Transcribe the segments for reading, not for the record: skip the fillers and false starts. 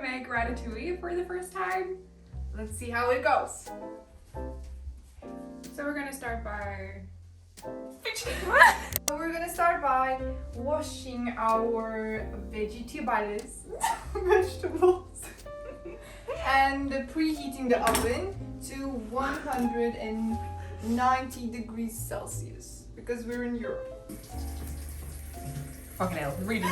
to make ratatouille for the first time. Let's see how it goes. So we're gonna start by... We're gonna start by washing our vegetables and preheating the oven to 190 degrees Celsius because we're in Europe. Okay, really.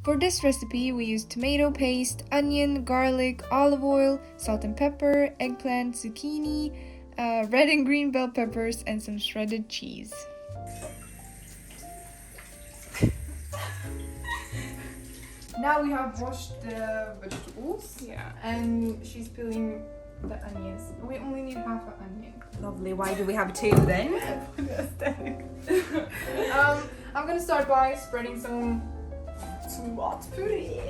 For this recipe, we use tomato paste, onion, garlic, olive oil, salt and pepper, eggplant, zucchini, red and green bell peppers, and some shredded cheese. Now we have washed the vegetables. Yeah. And she's peeling the onions. We only need half an onion. Lovely. Why do we have two then? For the aesthetic. I'm gonna start by spreading some tomato puree.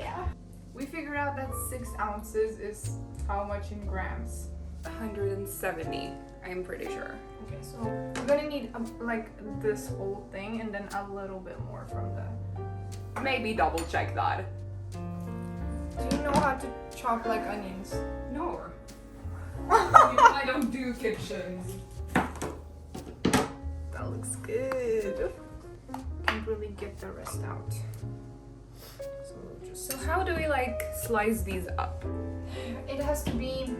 We figured out that 6 ounces is how much in grams. 170, I'm pretty sure. Okay, so we're gonna need like this whole thing and then a little bit more from the... Maybe double check that. Do you know how to chop like onions? No. I don't do kitchens. That looks good. Can't really get the rest out. So we'll just... So how do we like slice these up? It has to be,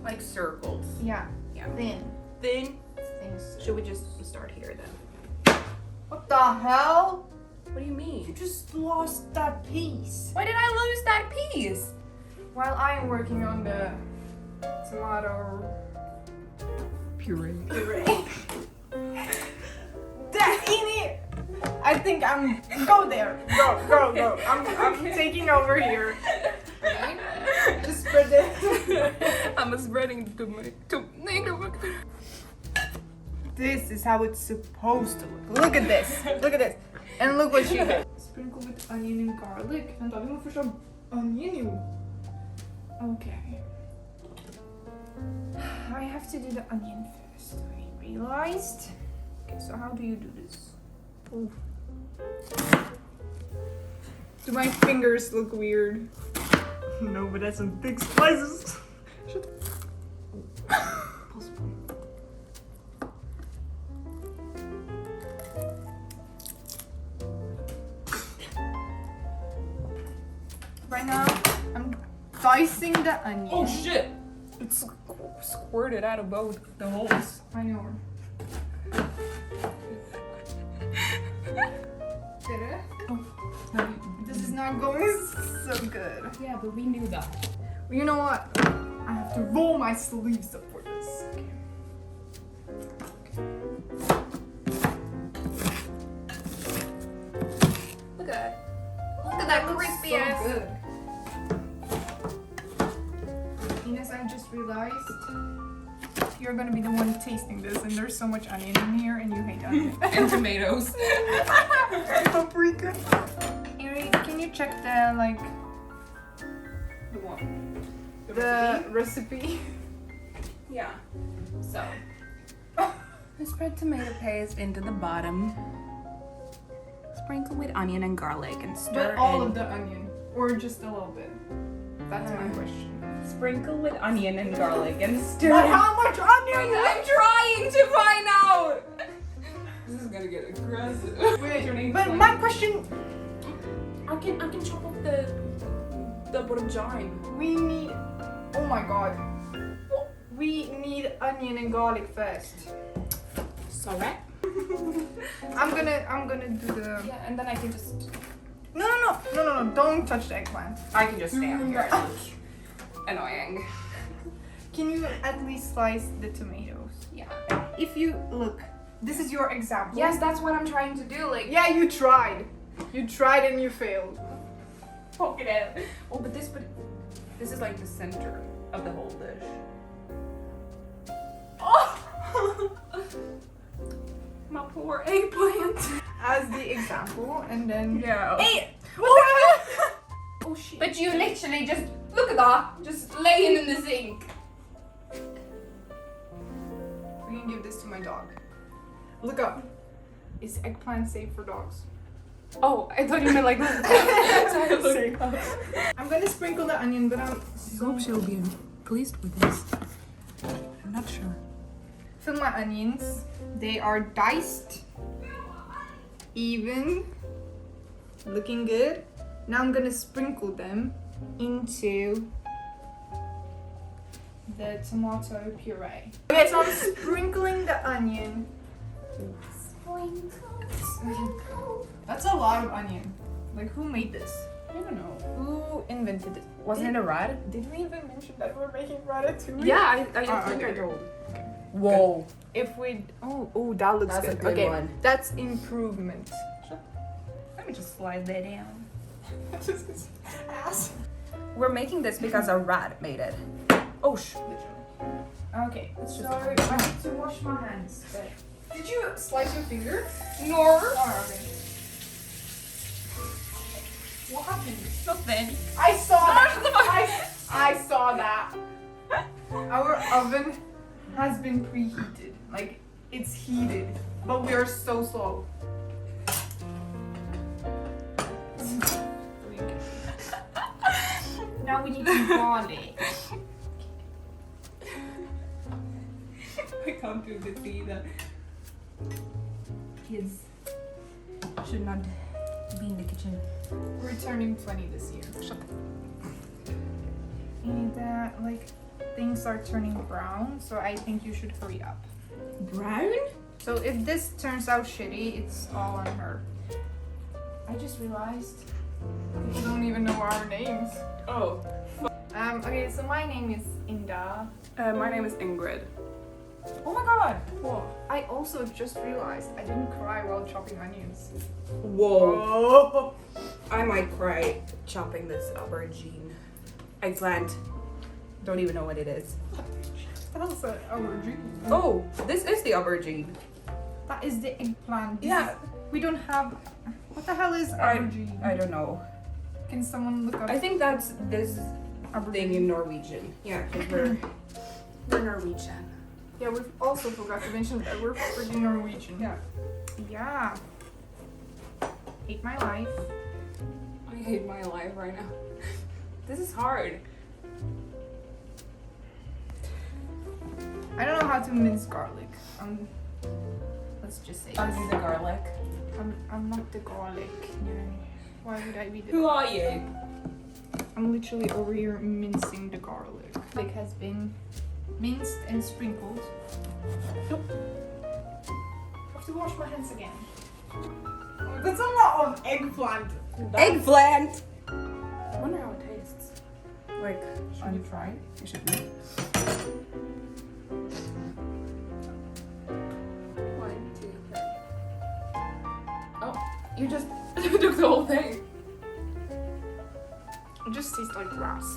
Like circles. yeah, Yeah. thin. Thin. Things. Should we just start here then? What the hell? What do you You mean? just lost that piece. Why did I lose that piece? While I am working on the tomato Puree. puree. Daphne! I think I'm... Go there. Go. I'm taking over here. Right? Just spread it. I'm spreading the tomato. This is how it's supposed to look. Look at this. Look at this. And look what she did. Sprinkle with onion and garlic. Vänta, vi måste först ha onion ju. Okay. I have to do the onion first. I realized. Okay, so how do you do this? Ooh. Do my fingers look weird? No, but that's some big slices. Shut Possible. Right now, I'm dicing the onion. Oh shit! It's squirted out of both the holes. I know. Did it? Oh. This is not going so good. Yeah, but we knew that. Well, you know what? I have to roll my sleeves up for this. Okay. Look at that. Look at that looks crispy so ass. good. Ines, I just realized you're gonna be the one tasting this, and there's so much onion in here, and you hate onion. And tomatoes. Paprika. Ari, can you check the like The one. the recipe? Yeah. So, I spread tomato paste into the bottom. Sprinkle with onion and garlic and stir But all in. of the onion, or just a little bit? That's my question. Sprinkle with onion and garlic and stir. But in. how much onion? I'm trying to find out. This is gonna get aggressive. Wait, but my question, I can chop up the vagina. we need, oh my god. We need onion and garlic first. Sorry. I'm gonna do the, Yeah, and then I can just. no, don't touch the eggplant. I can just stand here. Annoying. Can you at least slice the tomatoes? Yeah. If you, look, this is your example. Yes, that's what I'm trying to do. Like, Yeah, you tried. You tried and you failed. poke it out. Oh, but this is like the center of the whole dish. Oh! My poor eggplant. As the example, and then... Yeah. Hey! Oh shit. But you literally just look at that, just laying in the sink. We can give this to my dog. Look up. Is eggplant safe for dogs? Oh, I thought you meant like that. I'm gonna sprinkle the onion, but I'm I hope she'll be pleased with this. I'm not sure. fill my onions. They are diced, even, looking good. Now I'm gonna sprinkle them into the tomato puree. Okay, so I'm sprinkling the onion. That's a lot of onion. Like, who made this? I don't know. Who invented it? Wasn't it a rat? Did we even mention that we're making ratatouille? Yeah, I think I told. Whoa. If we, oh, that looks That's a good. good Okay, one. that's improvement. Let me just slide that down. Ass. We're making this because a rat made it. Oh, Okay, It's just so a I need to wash my hands. But did you slice your finger? No. Oh, okay. What happened? Nothing. I saw that. I saw that. Our oven has been preheated. Like, it's heated, but we are so slow. Now we need to garlic. I can't do this either. Kids should not be in the kitchen. We're turning 20 this year. And like, things are turning brown, so I think you should hurry up. Brown? So if this turns out shitty, it's all on her. I just realized people don't even know our names. Oh. Okay, so my name is Inda. My name is Ingrid. Oh my god! Whoa. I also just realized I didn't cry while chopping onions. Whoa. I might cry chopping this aubergine. Eggplant. Don't even know what it is. That's an aubergine. Oh, this is the aubergine. That is the eggplant. Yeah. We don't have. What the hell is aubergine? I don't know. Can someone look up? I think that's this thing in Norwegian. Yeah, because we're Norwegian. Yeah, we've also forgot to mention that we're freaking Norwegian. Yeah. Yeah. Hate my life. I hate my life right now. This is hard. I don't know how to mince garlic. Let's just say Are this. you the garlic? I'm not the garlic. Why would I be the Who are you? I'm literally over here mincing the garlic. Garlic has been minced and sprinkled. Nope. I have to wash my hands again. Oh, that's a lot of eggplant. Eggplant! I wonder how it tastes. Like, Should you try? You should be. One, two, three. Oh, you just took the whole thing. It just tastes like grass.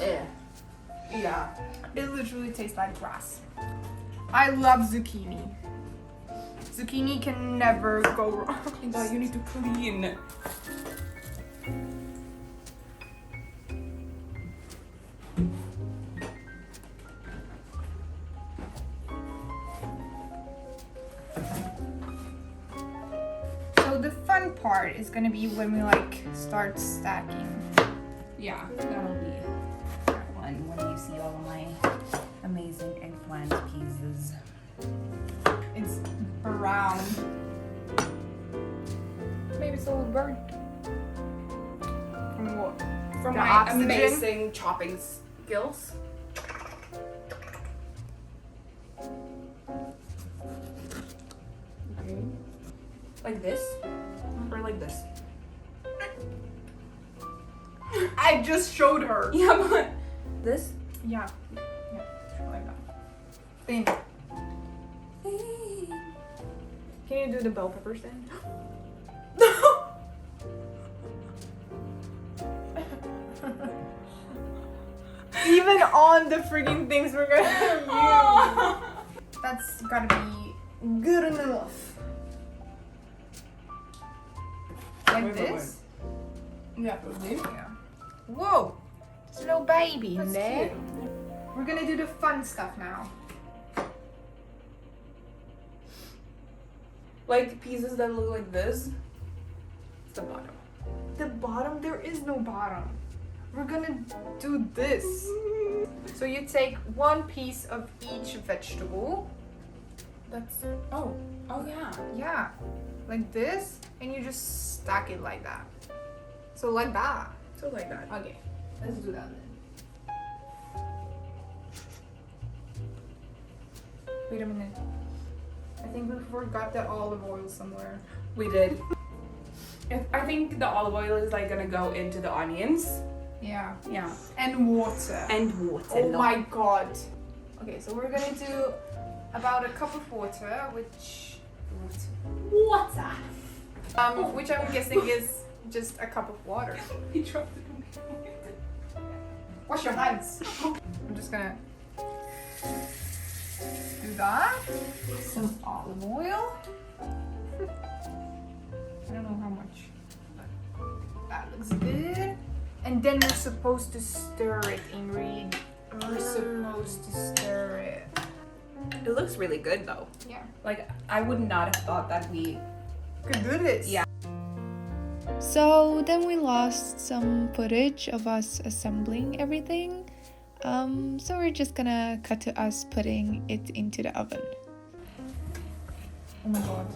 Yeah. It literally tastes like grass. I love zucchini. Zucchini can never go wrong. You need to clean. So the fun part is gonna be when we like start stacking. Yeah, that'll be fun when you see all of my amazing eggplant pieces. It's brown. Maybe it's a little burnt. From what? From The my oxygen? amazing chopping skills. Okay. Like this? Or like this? I just showed her. Yeah, but this? Yeah. Yeah. Like that. Thin. Can you do the bell peppers then? Even on the freaking things we're gonna use. That's gotta be good enough. Like Wait. this? Yeah, probably. Yeah. Whoa! There's a little baby in That's there. cute. We're gonna do the fun stuff now. Like pieces that look like this. It's the bottom. the bottom? There is no bottom. We're gonna do this. So you take one piece of each vegetable. That's oh yeah. Yeah, like this, and you just stack it like that. So like that. So like that. Okay, let's do that then. Wait a minute. I think we forgot the olive oil somewhere. We did. I think the olive oil is like gonna go into the onions. Yeah. Yeah. And water. And water. Oh my god. Okay, so we're gonna do about a cup of water, which Water. which I'm guessing is just a cup of water. He dropped it. Wash your hands. I'm just gonna do that. Some olive oil. I don't know how much, but that looks good. And then we're supposed to stir it, Ingrid. We're supposed to stir it. It looks really good though. Yeah. Like I would not have thought that we Could do this. Yeah. So then we lost some footage of us assembling everything. So we're just gonna cut to us putting it into the oven. Oh my god.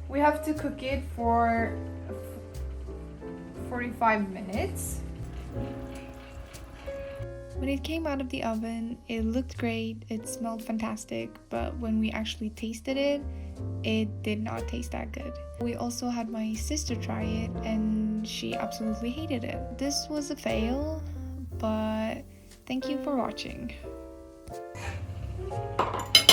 We have to cook it for 45 minutes. When it came out of the oven, it looked great, it smelled fantastic, but when we actually tasted it, it did not taste that good. We also had my sister try it and she absolutely hated it. This was a fail, but thank you for watching.